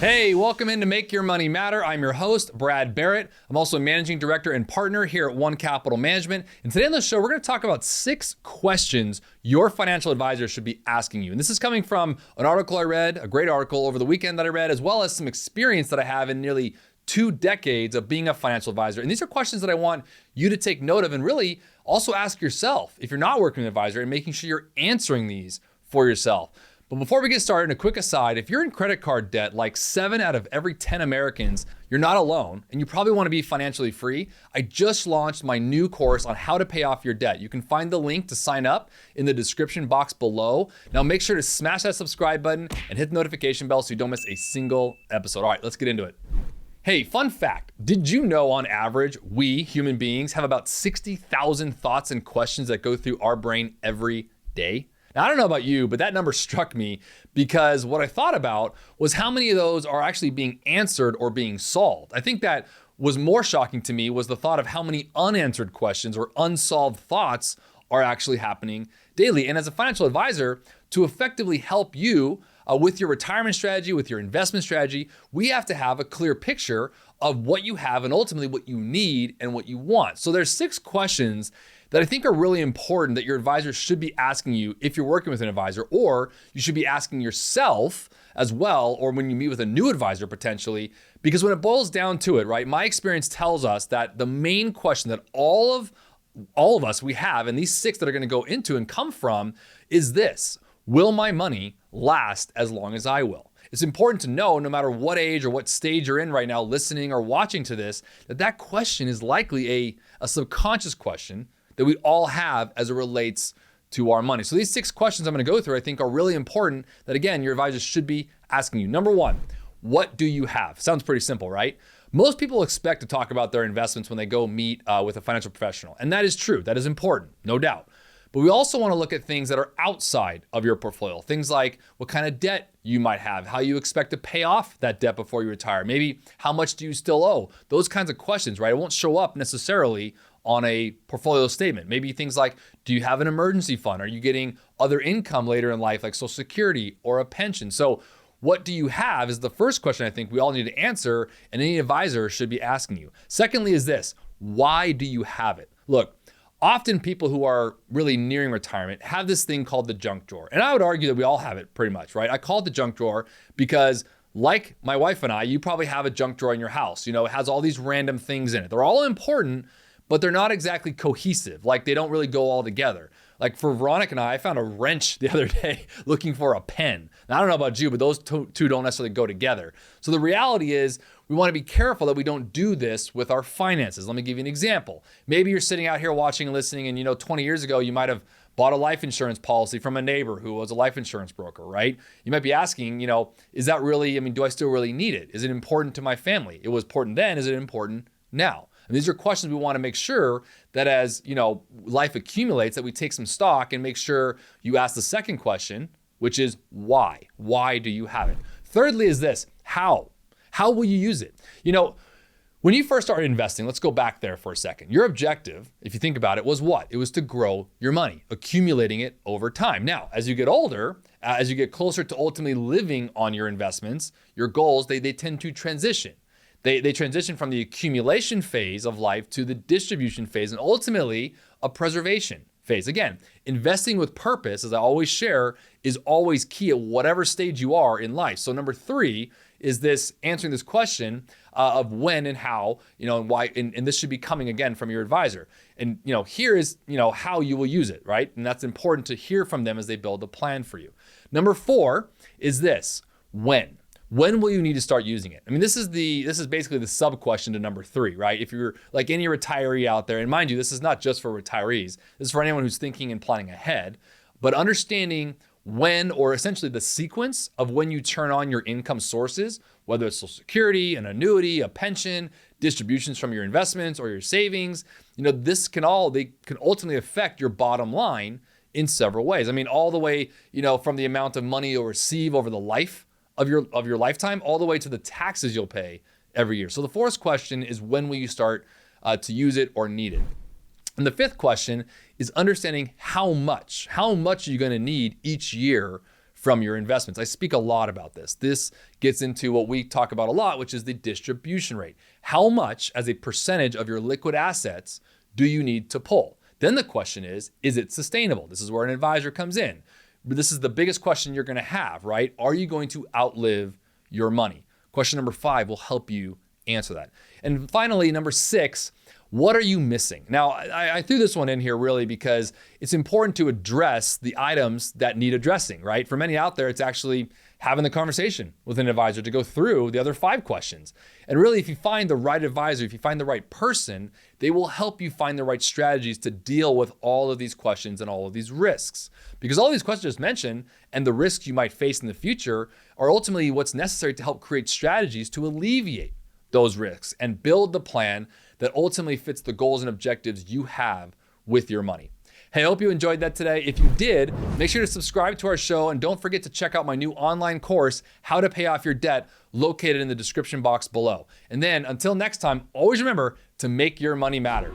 Hey, welcome in to Make Your Money Matter. I'm your host, Brad Barrett. I'm also a managing director and partner here at One Capital Management. And today on the show, we're going to talk about 6 questions your financial advisor should be asking you. And this is coming from an article I read, a great article over the weekend that I read, as well as some experience that I have in nearly 2 decades of being a financial advisor. And these are questions that I want you to take note of and really also ask yourself if you're not working with an advisor and making sure you're answering these for yourself. But before we get started, a quick aside, if you're in credit card debt, like 7 out of every 10 Americans, you're not alone, and you probably want to be financially free. I just launched my new course on how to pay off your debt. You can find the link to sign up in the description box below. Now make sure to smash that subscribe button and hit the notification bell so you don't miss a single episode. All right, let's get into it. Hey, fun fact, did you know on average, we human beings have about 60,000 thoughts and questions that go through our brain every day? Now, I don't know about you, but that number struck me because what I thought about was how many of those are actually being answered or being solved. I think that was more shocking to me was the thought of how many unanswered questions or unsolved thoughts are actually happening daily. And as a financial advisor, to effectively help you with your retirement strategy, with your investment strategy, we have to have a clear picture of what you have and ultimately what you need and what you want. So there's 6 questions that I think are really important that your advisor should be asking you if you're working with an advisor, or you should be asking yourself as well, or when you meet with a new advisor potentially, because when it boils down to it, right, my experience tells us that the main question that all of us we have, and these 6 that are gonna go into and come from, is this: will my money last as long as I will? It's important to know, no matter what age or what stage you're in right now, listening or watching to this, that question is likely a subconscious question that we all have as it relates to our money. So these 6 questions I'm gonna go through, I think are really important that, again, your advisor should be asking you. Number 1, what do you have? Sounds pretty simple, right? Most people expect to talk about their investments when they go meet with a financial professional. And that is true, that is important, no doubt. But we also wanna look at things that are outside of your portfolio. Things like what kind of debt you might have, how you expect to pay off that debt before you retire. Maybe how much do you still owe? Those kinds of questions, right? It won't show up necessarily on a portfolio statement. Maybe things like, do you have an emergency fund? Are you getting other income later in life, like Social Security or a pension? So what do you have is the first question I think we all need to answer, and any advisor should be asking you. Secondly is this: why do you have it? Look, often people who are really nearing retirement have this thing called the junk drawer. And I would argue that we all have it pretty much, right? I call it the junk drawer because, like my wife and I, you probably have a junk drawer in your house. You know, it has all these random things in it. They're all important, but they're not exactly cohesive. Like, they don't really go all together. Like for Veronica and I found a wrench the other day looking for a pen. Now, I don't know about you, but those two don't necessarily go together. So the reality is we want to be careful that we don't do this with our finances. Let me give you an example. Maybe you're sitting out here watching and listening, and 20 years ago, you might have bought a life insurance policy from a neighbor who was a life insurance broker, right? You might be asking, is that really, do I still really need it? Is it important to my family? It was important then, is it important now? And these are questions we want to make sure that as life accumulates, that we take some stock and make sure you ask the second question, which is why? Why do you have it? Thirdly is this: how? How will you use it? When you first started investing, let's go back there for a second. Your objective, if you think about it, was what? It was to grow your money, accumulating it over time. Now, as you get older, as you get closer to ultimately living on your investments, your goals, they tend to transition. They transition from the accumulation phase of life to the distribution phase and ultimately a preservation phase. Again, investing with purpose, as I always share, is always key at whatever stage you are in life. So number 3 is this: answering this question of when and how, and why, and this should be coming again from your advisor. And here is how you will use it, right? And that's important to hear from them as they build a plan for you. Number 4 is this: when. When will you need to start using it? This is basically the sub question to number 3, right? If you're like any retiree out there, and mind you, this is not just for retirees, this is for anyone who's thinking and planning ahead, but understanding when, or essentially the sequence of when you turn on your income sources, whether it's Social Security, an annuity, a pension, distributions from your investments or your savings, this can ultimately affect your bottom line in several ways. All the way, from the amount of money you'll receive over the life of your lifetime, all the way to the taxes you'll pay every year. So the fourth question is, when will you start to use it or need it? And the fifth question is understanding how much are you going to need each year from your investments. I speak a lot about this. This gets into what we talk about a lot, which is the distribution rate. How much as a percentage of your liquid assets do you need to pull? Then the question is it sustainable? This is where an advisor comes in. But this is the biggest question you're going to have, right? Are you going to outlive your money? Question number 5 will help you answer that. And finally, number 6, what are you missing? Now, I threw this one in here really because it's important to address the items that need addressing, right? For many out there, it's actually having the conversation with an advisor to go through the other 5 questions. And really, if you find the right advisor, if you find the right person, they will help you find the right strategies to deal with all of these questions and all of these risks. Because all these questions mentioned and the risks you might face in the future are ultimately what's necessary to help create strategies to alleviate those risks and build the plan that ultimately fits the goals and objectives you have with your money. Hey, I hope you enjoyed that today. If you did, make sure to subscribe to our show and don't forget to check out my new online course, How to Pay Off Your Debt, located in the description box below. And then until next time, always remember to make your money matter.